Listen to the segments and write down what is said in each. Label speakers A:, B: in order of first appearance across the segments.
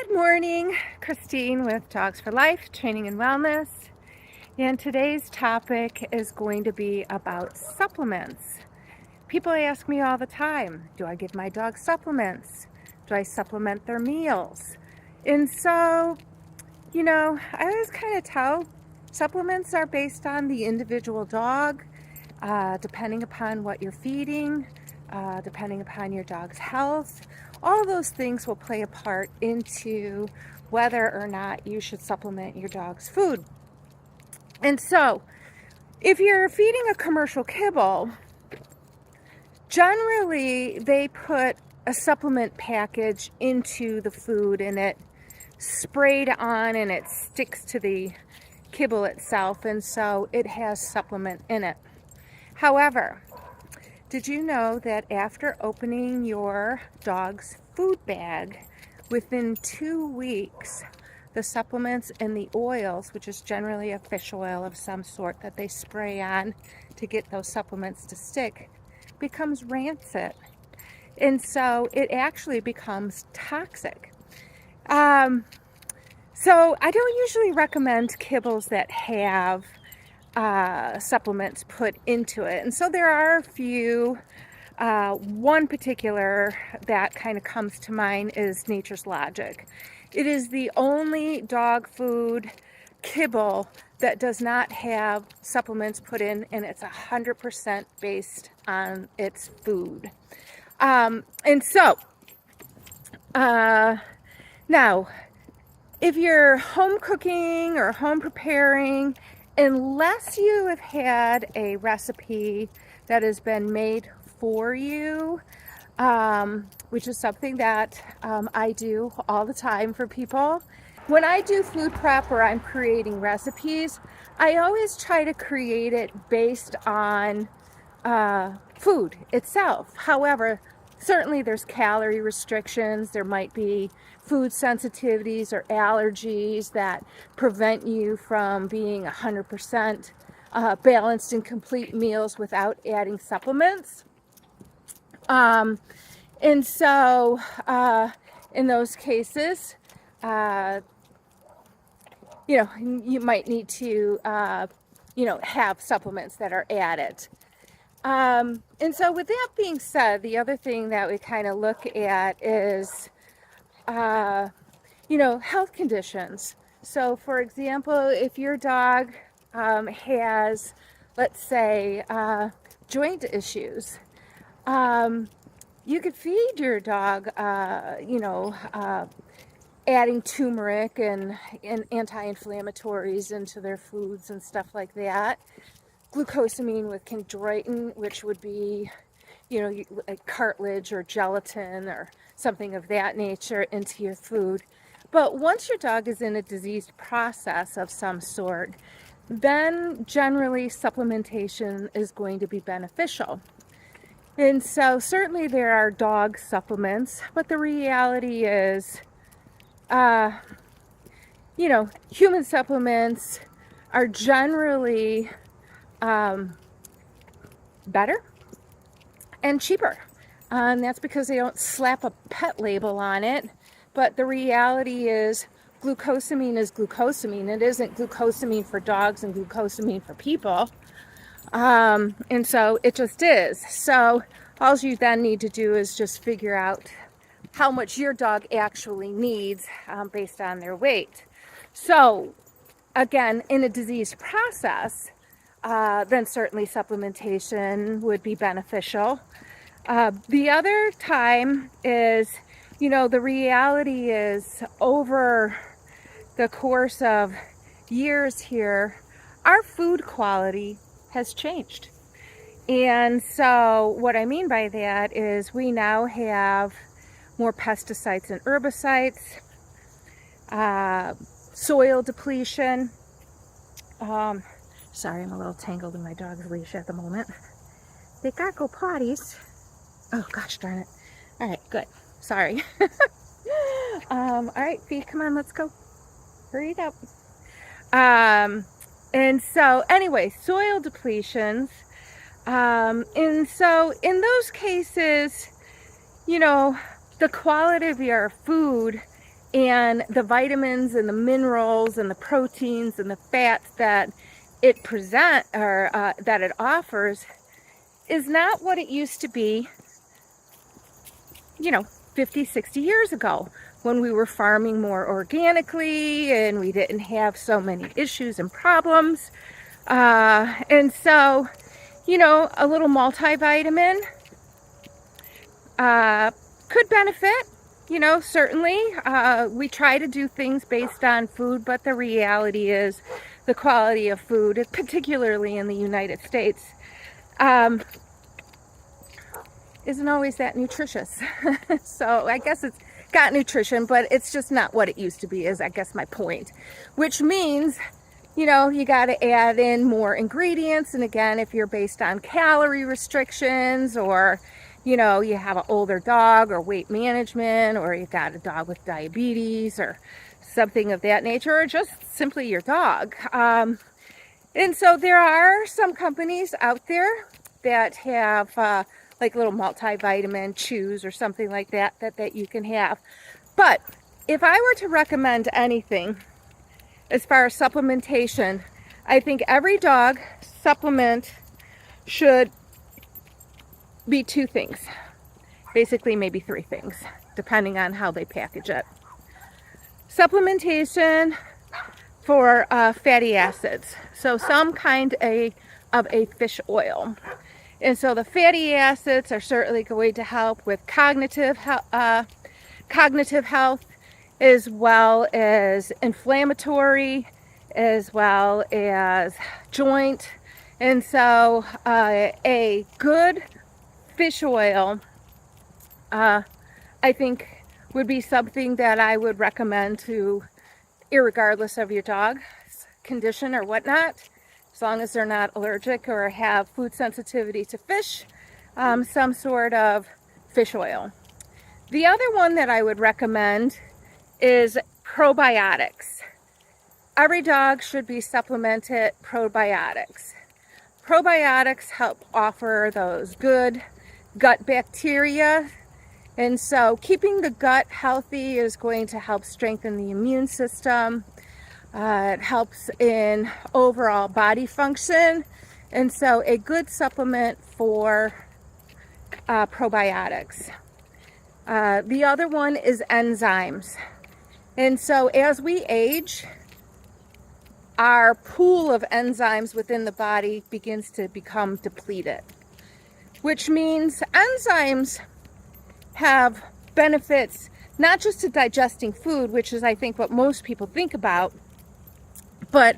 A: Good morning, Christine with Dogs for Life, Training and Wellness. And today's topic is going to be about supplements. People ask me all the time, do I give my dog supplements? Do I supplement their meals? And so, I always kind of tell supplements are based on the individual dog, depending upon what you're feeding, depending upon your dog's health. All those things will play a part into whether or not you should supplement your dog's food. And so, if you're feeding a commercial kibble, generally they put a supplement package into the food and it sprayed on and it sticks to the kibble itself, and so it has supplement in it. However, did you know that after opening your dog's food bag, within 2 weeks, the supplements and the oils, which is generally a fish oil of some sort that they spray on to get those supplements to stick, becomes rancid. And so it actually becomes toxic. So I don't usually recommend kibbles that have supplements put into it. And so there are a few. One particular that kind of comes to mind is Nature's Logic. It is the only dog food kibble that does not have supplements put in, and it's 100% based on its food. And so, now, if you're home cooking or home preparing, unless you have had a recipe that has been made for you, which is something that I do all the time for people. When I do food prep or I'm creating recipes, I always try to create it based on food itself. However, certainly there's calorie restrictions. There might be food sensitivities or allergies that prevent you from being 100% balanced and complete meals without adding supplements. And so in those cases, you might need to, have supplements that are added. And so with that being said, the other thing that we kind of look at is, health conditions. So for example, if your dog has, let's say, joint issues, you could feed your dog, adding turmeric and anti-inflammatories into their foods and stuff like that. Glucosamine with chondroitin, which would be, like cartilage or gelatin or something of that nature into your food. But once your dog is in a diseased process of some sort, then generally supplementation is going to be beneficial. And so certainly there are dog supplements, but the reality is, human supplements are generally better and cheaper. And that's because they don't slap a pet label on it. But the reality is glucosamine is glucosamine. It isn't glucosamine for dogs and glucosamine for people. And so it just is. So all you then need to do is just figure out how much your dog actually needs based on their weight. So again, in a disease process, then certainly supplementation would be beneficial. The other time is, the reality is over the course of years here, our food quality has changed. And so what I mean by that is we now have more pesticides and herbicides, soil depletion. Sorry, I'm a little tangled in my dog's leash at the moment. They gotta go potties. Oh gosh darn it. All right, good. Sorry. All right, Fee, come on, let's go. Hurry it up. And so anyway, soil depletions. And so in those cases, the quality of your food and the vitamins and the minerals and the proteins and the fats that it that it offers is not what it used to be, 50, 60 years ago, when we were farming more organically and we didn't have so many issues and problems. And so, a little multivitamin could benefit, certainly. We try to do things based on food, but the reality is the quality of food, particularly in the United States, isn't always that nutritious. So I guess it's got nutrition, but it's just not what it used to be, is I guess my point. Which means, you got to add in more ingredients. And again, if you're based on calorie restrictions, or, you have an older dog, or weight management, or you got a dog with diabetes or something of that nature, or just simply your dog. And so there are some companies out there that have like little multivitamin chews or something like that you can have. But if I were to recommend anything as far as supplementation, I think every dog supplement should be 2 things. Basically, maybe 3 things, depending on how they package it. Supplementation for fatty acids. So some kind of a fish oil. And so the fatty acids are certainly going to help with cognitive health, as well as inflammatory, as well as joint. And so a good fish oil, I think, would be something that I would recommend to, irregardless of your dog's condition or whatnot, as long as they're not allergic or have food sensitivity to fish, some sort of fish oil. The other one that I would recommend is probiotics. Every dog should be supplemented probiotics. Probiotics help offer those good gut bacteria, and so keeping the gut healthy is going to help strengthen the immune system. It helps in overall body function, and so a good supplement for probiotics. The other one is enzymes. And so as we age, our pool of enzymes within the body begins to become depleted, which means enzymes have benefits not just to digesting food, which is, I think, what most people think about, but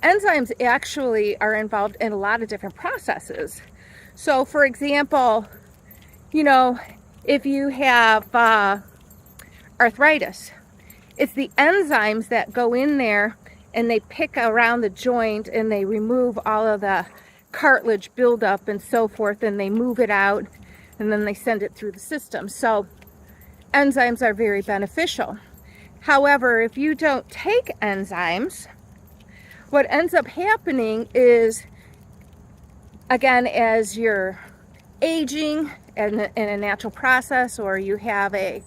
A: enzymes actually are involved in a lot of different processes. So, for example, if you have arthritis, it's the enzymes that go in there and they pick around the joint and they remove all of the cartilage buildup and so forth, and they move it out and then they send it through the system. So enzymes are very beneficial. However, if you don't take enzymes, what ends up happening is, again, as you're aging in a natural process, or you have a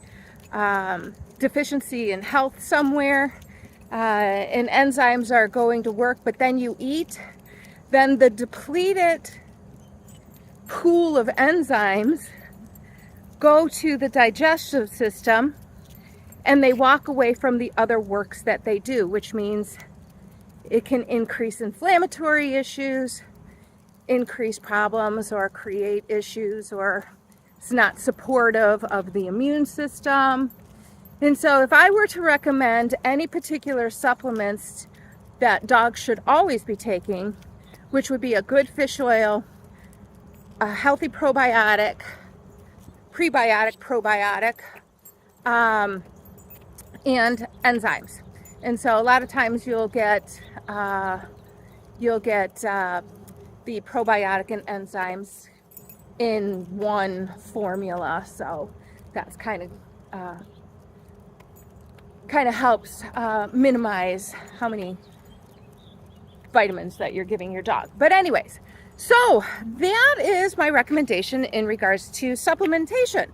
A: deficiency in health somewhere, and enzymes are going to work, but then you eat, then the depleted pool of enzymes go to the digestive system and they walk away from the other works that they do, which means it can increase inflammatory issues, increase problems, or create issues, or it's not supportive of the immune system. And so if I were to recommend any particular supplements that dogs should always be taking, which would be a good fish oil, a healthy probiotic, prebiotic, probiotic, and enzymes. And so a lot of times you'll get the probiotic and enzymes in one formula. So that's kind of helps minimize how many vitamins that you're giving your dog. But anyways, so that is my recommendation in regards to supplementation.